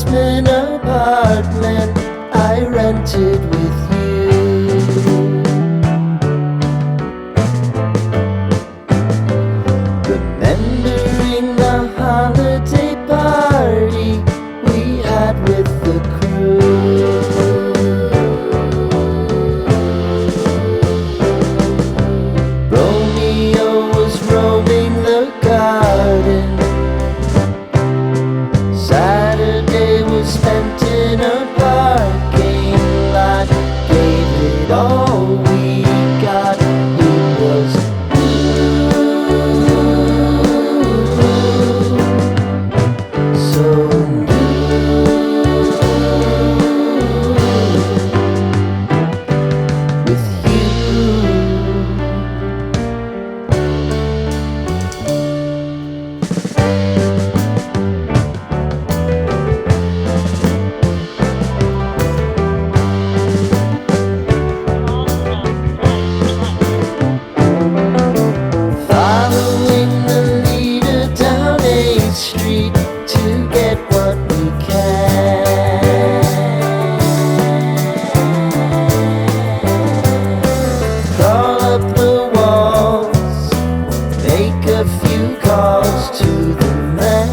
basement apartment I rented with you. Remembering the holiday party we had with the crew. Romeo was roaming the garden. Saturday was spent in a parking lot. Gave it all we got. It was so with you. Following the leader down 8th Street to get what we can. Crawl up the walls, make a few calls to the man.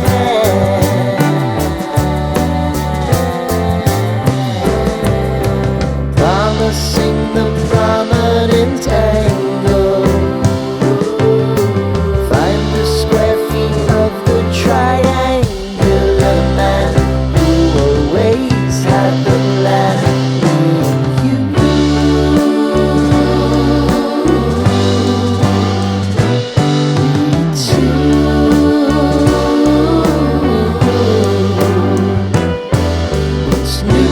Promising the prominent angle. Find the square feet of the triangular man who always had the plan. What's new?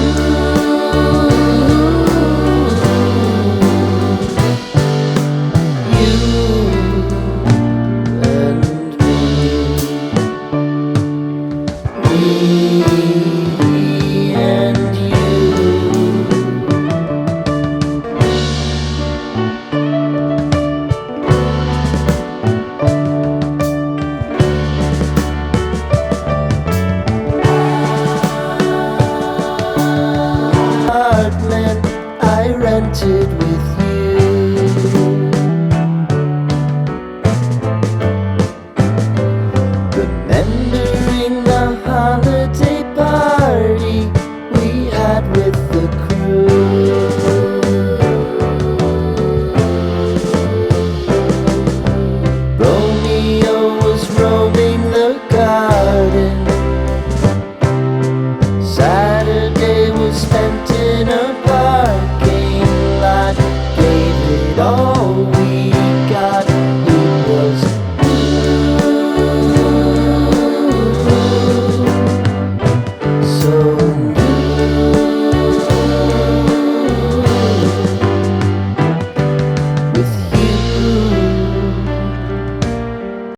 Me and you. Apartment I rented with you.